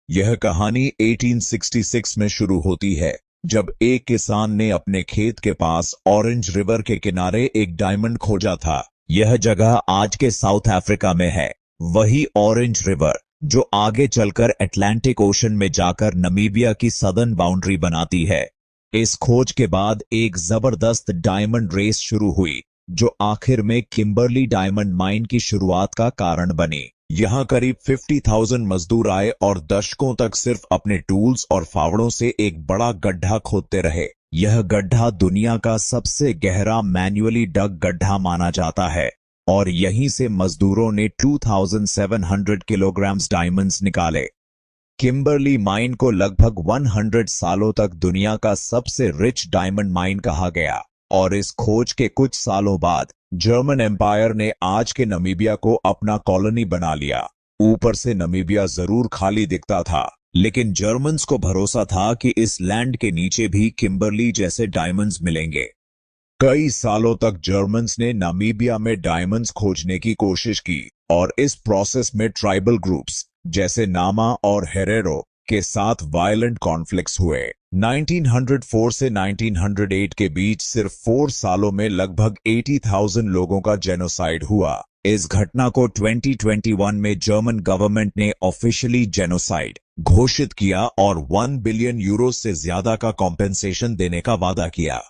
यह कहानी 1866 में शुरू होती है, जब एक किसान ने अपने खेत के पास ऑरेंज रिवर के किनारे एक डायमंड खोजा था। यह जगह आज के साउथ अफ्रीका में है। वही ऑरेंज रिवर जो आगे चलकर अटलांटिक ओशन में जाकर नमीबिया की सदर्न बाउंड्री बनाती है। इस खोज के बाद एक जबरदस्त डायमंड रेस शुरू हुई, जो आखिर में किम्बरली डायमंड माइन की शुरुआत का कारण बनी। यहां करीब 50,000 मजदूर आए और दशकों तक सिर्फ अपने टूल्स और फावड़ों से एक बड़ा गड्ढा खोदते रहे। यह गड्ढा दुनिया का सबसे गहरा मैन्युअली डग गड्ढा माना जाता है और यहीं से मजदूरों ने 2700 किलोग्राम डायमंड्स निकाले। किम्बरली माइन को लगभग 100 सालों तक दुनिया का सबसे रिच डायमंड माइन कहा गया और इस खोज के कुछ सालों बाद जर्मन एम्पायर ने आज के नमीबिया को अपना कॉलोनी बना लिया। ऊपर से नमीबिया जरूर खाली दिखता था, लेकिन जर्मन्स को भरोसा था कि इस लैंड के नीचे भी किम्बरली जैसे डायमंड्स मिलेंगे। कई सालों तक जर्मन्स ने नामीबिया में डायमंड्स खोजने की कोशिश की और इस प्रोसेस में ट्राइबल ग्रुप्स जैसे नामा और हेरेरो के साथ वायलेंट कॉन्फ्लिक्ट्स हुए। 1904 से 1908 के बीच सिर्फ 4 सालों में लगभग 80,000 लोगों का जेनोसाइड हुआ। इस घटना को 2021 में जर्मन गवर्नमेंट ने ऑफिशियली जेनोसाइड घोषित किया और 1 बिलियन यूरो से ज्यादा का कॉम्पेंसेशन देने का वादा किया।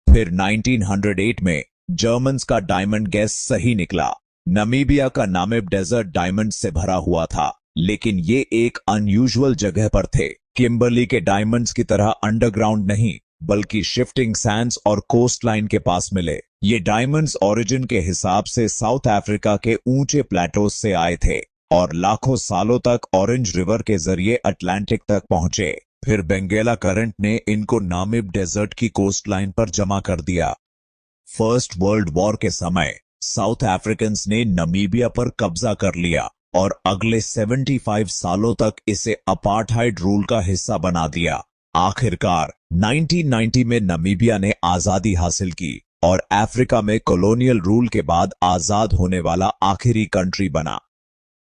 फिर 1908 में जर्मन्स का डायमंड गैस सही निकला। नमीबिया का नामिब डेजर्ट डायमंड से भरा हुआ था, लेकिन ये एक अनयूजुअल जगह पर थे। किम्बरली के डायमंड्स की तरह अंडरग्राउंड नहीं, बल्कि शिफ्टिंग सैंड्स और कोस्ट लाइन के पास मिले। ये डायमंड्स ओरिजिन के हिसाब से साउथ अफ्रीका के ऊंचे प्लेटोज से आए थे और लाखों सालों तक ऑरेंज रिवर के जरिए अटलांटिक तक पहुंचे। फिर बेंगेला करंट ने इनको नामिब डेजर्ट की कोस्ट लाइन पर जमा कर दिया। फर्स्ट वर्ल्ड वॉर के समय साउथ अफ्रीकन्स ने नमीबिया पर कब्जा कर लिया और अगले 75 सालों तक इसे अपार्थाइड रूल का हिस्सा बना दिया। आखिरकार 1990 में नमीबिया ने आजादी हासिल की और अफ्रीका में कॉलोनियल रूल के बाद आजाद होने वाला आखिरी कंट्री बना।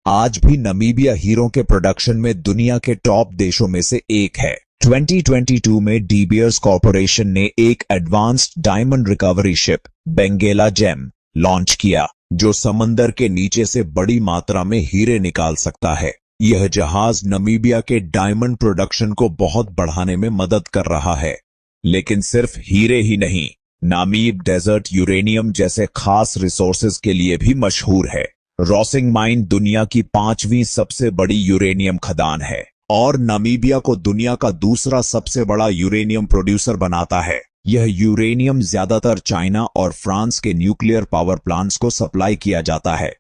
आज भी नमीबिया हीरो के प्रोडक्शन में दुनिया के टॉप देशों में से एक है। 2022 में डी बियर्स कॉर्पोरेशन ने एक advanced diamond recovery ship Benguela Gem launch किया, जो समंदर के नीचे से बड़ी मात्रा में हीरे निकाल सकता है। यह जहाज नमीबिया के डायमंड प्रोडक्शन को बहुत बढ़ाने में मदद कर रहा है। लेकिन सिर्फ हीरे ही नहीं, नामीब डेजर्ट यूरेनियम जैसे खास रिसोर्सेज के लिए भी मशहूर है। रोसिंग माइन दुनिया की 5वीं सबसे बड़ी यूरेनियम खदान है और नामीबिया को दुनिया का दूसरा सबसे बड़ा यूरेनियम प्रोड्यूसर बनाता है। यह यूरेनियम ज्यादातर चाइना और फ्रांस के न्यूक्लियर पावर प्लांट्स को सप्लाई किया जाता है।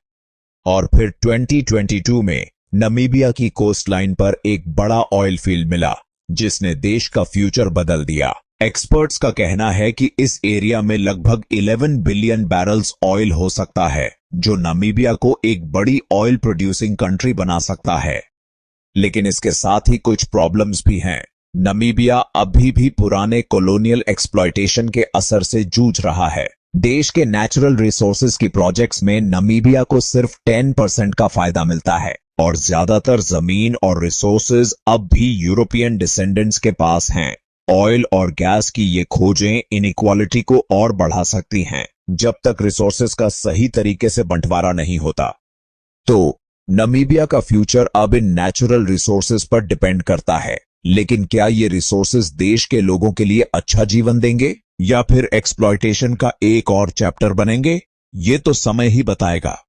और फिर 2022 में नमीबिया की कोस्ट लाइन पर एक बड़ा ऑयल फील्ड मिला, जिसने देश का फ्यूचर बदल दिया। एक्सपर्ट्स का कहना है कि इस एरिया में लगभग 11 बिलियन बैरल्स ऑयल हो सकता है, जो नमीबिया को एक बड़ी ऑयल प्रोड्यूसिंग कंट्री बना सकता है। लेकिन इसके साथ ही कुछ प्रॉब्लम्स भी हैं। नमीबिया अभी भी पुराने कॉलोनियल एक्सप्लॉयटेशन के असर से जूझ रहा है। देश के नेचुरल रिसोर्सेज की प्रोजेक्ट्स में नमीबिया को सिर्फ 10% का फायदा मिलता है और ज्यादातर जमीन और रिसोर्सेज अब भी यूरोपियन डिसेंडेंट्स के पास हैं। ऑयल और गैस की ये खोजें इनइक्वालिटी को और बढ़ा सकती हैं, जब तक रिसोर्सेज का सही तरीके से बंटवारा नहीं होता। तो नमीबिया का फ्यूचर अब इन नेचुरल रिसोर्सेज पर डिपेंड करता है। लेकिन क्या ये रिसोर्सेज देश के लोगों के लिए अच्छा जीवन देंगे या फिर एक्सप्लॉयटेशन का एक और चैप्टर बनेंगे? ये तो समय ही बताएगा।